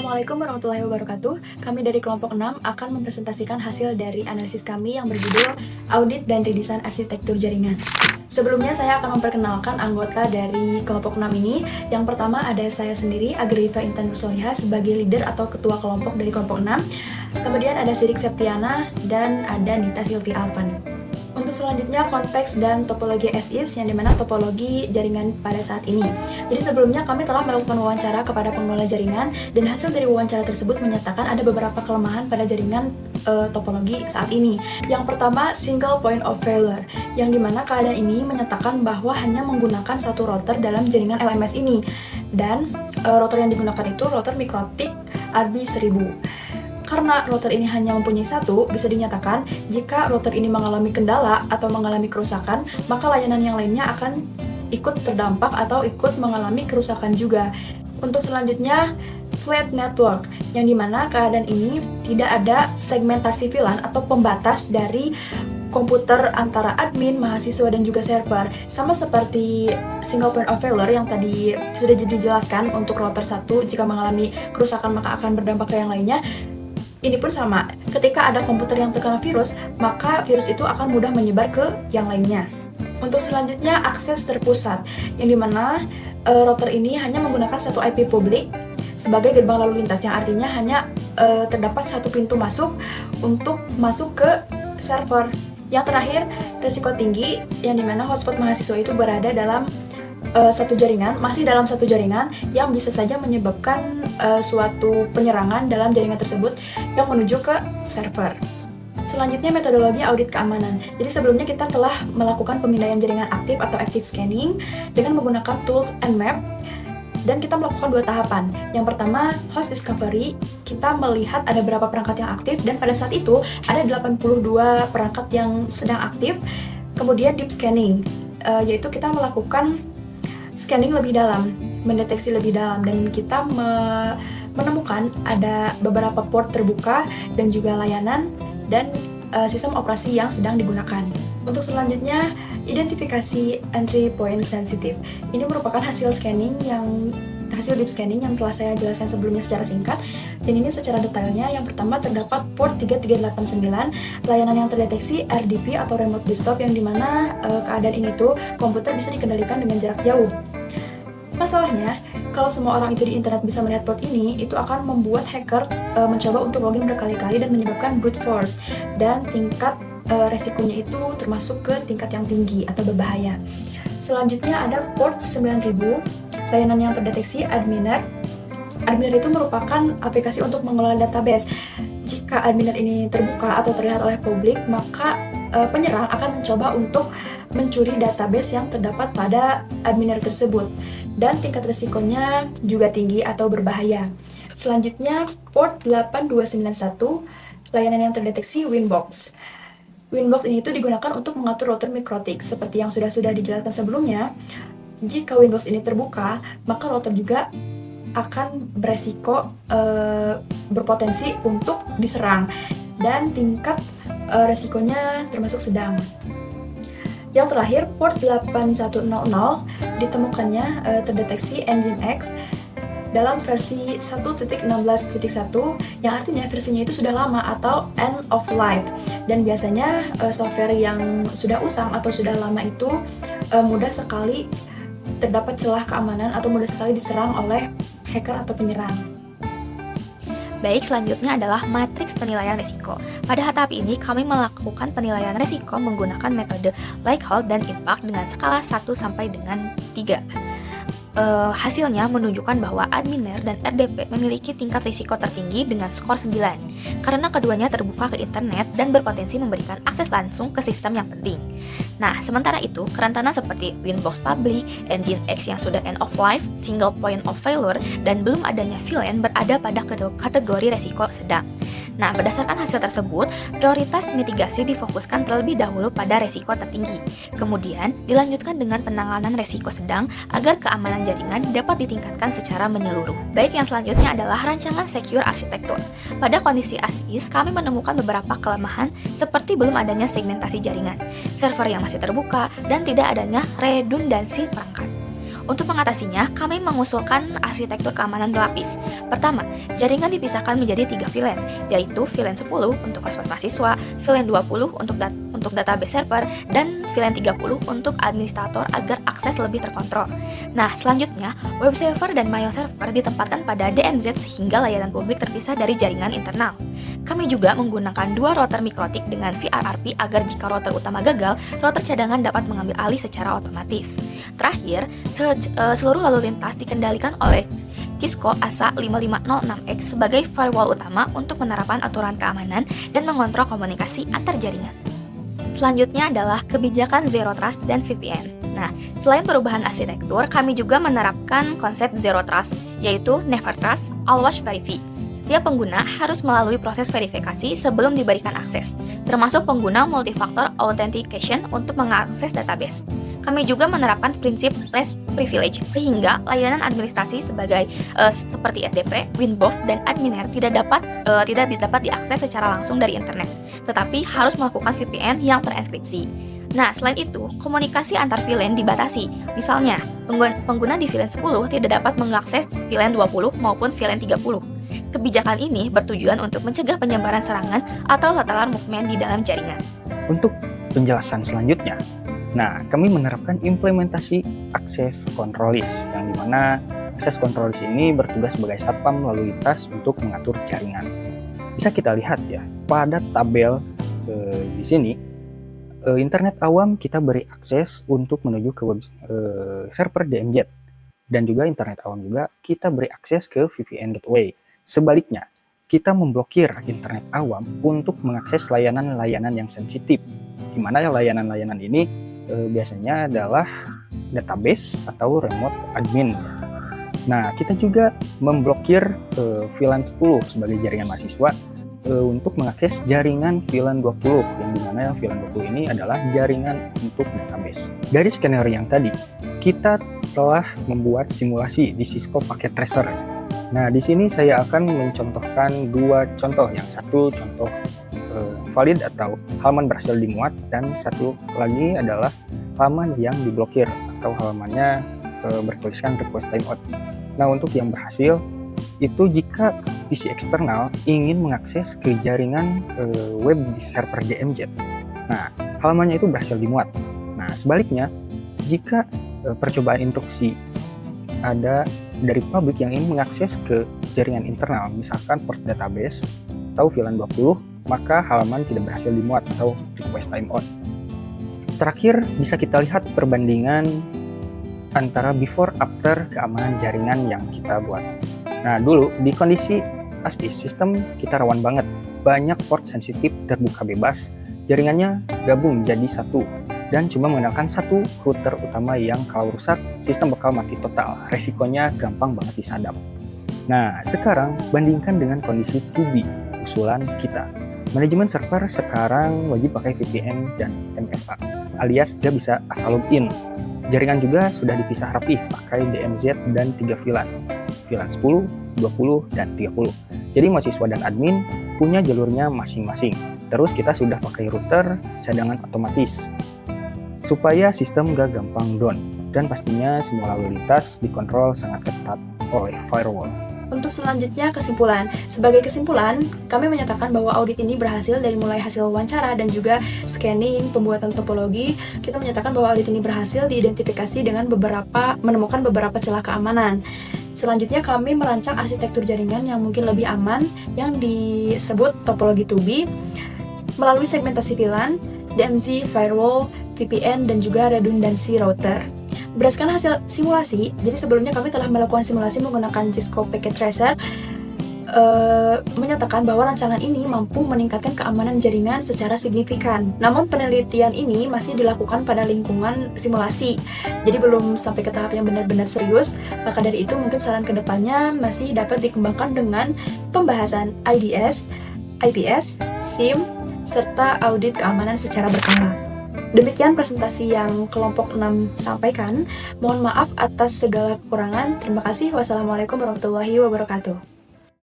Assalamualaikum warahmatullahi wabarakatuh. Kami dari kelompok 6 akan mempresentasikan hasil dari analisis kami yang berjudul Audit dan Redesign Arsitektur Jaringan. Sebelumnya saya akan memperkenalkan anggota dari kelompok 6 ini. Yang pertama ada saya sendiri, Agrifa Intan Nursolihah sebagai leader atau ketua kelompok dari kelompok 6. Kemudian ada Sirik Septiana dan ada Nita Silvi Alpan. Untuk selanjutnya konteks dan topologi SIS yang dimana topologi jaringan pada saat ini. Jadi sebelumnya kami telah melakukan wawancara kepada pengelola jaringan dan hasil dari wawancara tersebut menyatakan ada beberapa kelemahan pada jaringan topologi saat ini. Yang pertama, single point of failure, yang dimana keadaan ini menyatakan bahwa hanya menggunakan satu router dalam jaringan LMS ini. Dan router yang digunakan itu router Mikrotik RB1000. Karena router ini hanya mempunyai satu, bisa dinyatakan jika router ini mengalami kendala atau mengalami kerusakan, maka layanan yang lainnya akan ikut terdampak atau ikut mengalami kerusakan juga. Untuk selanjutnya, flat network, yang dimana keadaan ini tidak ada segmentasi VLAN atau pembatas dari komputer antara admin, mahasiswa, dan juga server. Sama seperti single point of failure yang tadi sudah dijelaskan untuk router satu, jika mengalami kerusakan maka akan berdampak ke yang lainnya. Ini pun sama, ketika ada komputer yang terkena virus, maka virus itu akan mudah menyebar ke yang lainnya. Untuk selanjutnya, akses terpusat, yang dimana router ini hanya menggunakan satu IP publik sebagai gerbang lalu lintas, yang artinya hanya terdapat satu pintu masuk untuk masuk ke server. Yang terakhir, risiko tinggi, yang dimana hotspot mahasiswa itu berada dalam masih dalam satu jaringan yang bisa saja menyebabkan suatu penyerangan dalam jaringan tersebut yang menuju ke server. Selanjutnya, metodologi audit keamanan. Jadi sebelumnya kita telah melakukan pemindaian jaringan aktif atau active scanning dengan menggunakan tools Nmap, dan kita melakukan dua tahapan. Yang pertama, host discovery, kita melihat ada berapa perangkat yang aktif, dan pada saat itu ada 82 perangkat yang sedang aktif. Kemudian deep scanning, yaitu kita melakukan scanning lebih dalam, mendeteksi lebih dalam, dan kita menemukan ada beberapa port terbuka dan juga layanan dan sistem operasi yang sedang digunakan. Untuk selanjutnya, identifikasi entry point sensitive. Ini merupakan hasil deep scanning yang telah saya jelaskan sebelumnya secara singkat, dan ini secara detailnya. Yang pertama, terdapat port 3389, layanan yang terdeteksi RDP atau remote desktop, yang dimana keadaan ini tuh komputer bisa dikendalikan dengan jarak jauh. Masalahnya, kalau semua orang itu di internet bisa melihat port ini, itu akan membuat hacker mencoba untuk login berkali-kali dan menyebabkan brute force, dan tingkat resikonya itu termasuk ke tingkat yang tinggi atau berbahaya. Selanjutnya ada port 9000, layanan yang terdeteksi adminer. Adminer itu merupakan aplikasi untuk mengelola database. Jika adminer ini terbuka atau terlihat oleh publik, maka penyerang akan mencoba untuk mencuri database yang terdapat pada adminer tersebut, dan tingkat resikonya juga tinggi atau berbahaya. Selanjutnya, port 8291, layanan yang terdeteksi Winbox. Winbox ini itu digunakan untuk mengatur router Mikrotik. Seperti yang sudah dijelaskan sebelumnya, jika Winbox ini terbuka, maka router juga akan beresiko berpotensi untuk diserang, dan tingkat resikonya termasuk sedang. Yang terakhir, port 8100, ditemukannya terdeteksi Nginx dalam versi 1.16.1, yang artinya versinya itu sudah lama atau end of life, dan biasanya software yang sudah usang atau sudah lama itu mudah sekali terdapat celah keamanan atau mudah sekali diserang oleh hacker atau penyerang. Baik, selanjutnya adalah matriks penilaian risiko. Pada tahap ini, kami melakukan penilaian risiko menggunakan metode Likelihood dan Impact dengan skala 1 sampai dengan 3. Hasilnya menunjukkan bahwa adminer dan RDP memiliki tingkat risiko tertinggi dengan skor 9, karena keduanya terbuka ke internet dan berpotensi memberikan akses langsung ke sistem yang penting. Nah, sementara itu, kerentanan seperti Winbox Public, Nginx yang sudah end of life, single point of failure, dan belum adanya VLAN berada pada kategori risiko sedang. Nah, berdasarkan hasil tersebut, prioritas mitigasi difokuskan terlebih dahulu pada resiko tertinggi. Kemudian, dilanjutkan dengan penanganan resiko sedang agar keamanan jaringan dapat ditingkatkan secara menyeluruh. Baik, yang selanjutnya adalah rancangan secure arsitektur. Pada kondisi ASIS, kami menemukan beberapa kelemahan seperti belum adanya segmentasi jaringan, server yang masih terbuka, dan tidak adanya redundansi perangkat. Untuk mengatasinya, kami mengusulkan arsitektur keamanan berlapis. Pertama, jaringan dipisahkan menjadi 3 VLAN, yaitu VLAN 10 untuk hotspot mahasiswa, VLAN 20 untuk database server, dan VLAN 30 untuk administrator agar akses lebih terkontrol. Nah, selanjutnya, web server dan mail server ditempatkan pada DMZ sehingga layanan publik terpisah dari jaringan internal. Kami juga menggunakan 2 router mikrotik dengan VRRP agar jika router utama gagal, router cadangan dapat mengambil alih secara otomatis. Terakhir, seluruh lalu lintas dikendalikan oleh Cisco ASA 5506X sebagai firewall utama untuk menerapkan aturan keamanan dan mengontrol komunikasi antar jaringan. Selanjutnya adalah kebijakan Zero Trust dan VPN. Nah, selain perubahan arsitektur, kami juga menerapkan konsep Zero Trust, yaitu Never Trust, Always Verify. Setiap pengguna harus melalui proses verifikasi sebelum diberikan akses, termasuk pengguna multifaktor authentication untuk mengakses database. Kami juga menerapkan prinsip less privilege sehingga layanan administrasi seperti SDP, Winbox, dan Adminer tidak dapat diakses secara langsung dari internet, tetapi harus melakukan VPN yang terenkripsi. Nah, selain itu, komunikasi antar VLAN dibatasi. Misalnya, pengguna di VLAN 10 tidak dapat mengakses VLAN 20 maupun VLAN 30. Kebijakan ini bertujuan untuk mencegah penyebaran serangan atau lateral movement di dalam jaringan. Untuk penjelasan selanjutnya, kami menerapkan implementasi akses control list, yang dimana akses control list ini bertugas sebagai satpam lalu lintas untuk mengatur jaringan. Bisa kita lihat ya, pada tabel di sini, internet awam kita beri akses untuk menuju ke server DMZ, dan juga internet awam juga kita beri akses ke VPN gateway. Sebaliknya, kita memblokir internet awam untuk mengakses layanan-layanan yang sensitif, di mana layanan-layanan ini biasanya adalah database atau remote admin. Nah, kita juga memblokir VLAN 10 sebagai jaringan mahasiswa untuk mengakses jaringan VLAN 20, yang dimana VLAN 20 ini adalah jaringan untuk database. Dari skenario yang tadi, kita telah membuat simulasi di Cisco Packet Tracer. Nah, di sini saya akan mencontohkan 2 contoh. Yang satu contoh valid atau halaman berhasil dimuat, dan satu lagi adalah halaman yang diblokir atau halamannya bertuliskan request timeout. Nah, untuk yang berhasil itu jika PC eksternal ingin mengakses ke jaringan web di server DMZ. Nah, halamannya itu berhasil dimuat. Nah, sebaliknya jika percobaan instruksi ada dari publik yang ingin mengakses ke jaringan internal, misalkan port database atau VLAN 20, maka halaman tidak berhasil dimuat atau request timeout. Terakhir, bisa kita lihat perbandingan antara before after keamanan jaringan yang kita buat. Nah, dulu di kondisi as is sistem kita rawan banget, banyak port sensitif terbuka bebas, jaringannya gabung jadi satu, dan cuma mengandalkan satu router utama yang kalau rusak, sistem bakal mati total. Resikonya gampang banget disadap. Nah, sekarang bandingkan dengan kondisi 2B usulan kita. Manajemen server sekarang wajib pakai VPN dan MFA, alias dia bisa asal login. Jaringan juga sudah dipisah rapih pakai DMZ dan 3 VLAN. VLAN 10, 20, dan 30. Jadi mahasiswa dan admin punya jalurnya masing-masing. Terus kita sudah pakai router cadangan otomatis, supaya sistem gak gampang down, dan pastinya semua lalu lintas dikontrol sangat ketat oleh firewall. Untuk selanjutnya kesimpulan. Sebagai kesimpulan, kami menyatakan bahwa audit ini berhasil dari mulai hasil wawancara dan juga scanning, pembuatan topologi. Kita menyatakan bahwa audit ini berhasil diidentifikasi dengan menemukan beberapa celah keamanan. Selanjutnya kami merancang arsitektur jaringan yang mungkin lebih aman yang disebut topologi 2B melalui segmentasi VLAN, DMZ, firewall, VPN, dan juga redundancy router. Berdasarkan hasil simulasi, jadi sebelumnya kami telah melakukan simulasi menggunakan Cisco Packet Tracer, menyatakan bahwa rancangan ini mampu meningkatkan keamanan jaringan secara signifikan. Namun penelitian ini masih dilakukan pada lingkungan simulasi, jadi belum sampai ke tahap yang benar-benar serius. Maka dari itu mungkin saran kedepannya masih dapat dikembangkan dengan pembahasan IDS, IPS, SIM, serta audit keamanan secara berkala. Demikian presentasi yang kelompok 6 sampaikan. Mohon maaf atas segala kekurangan. Terima kasih. Wassalamualaikum warahmatullahi wabarakatuh.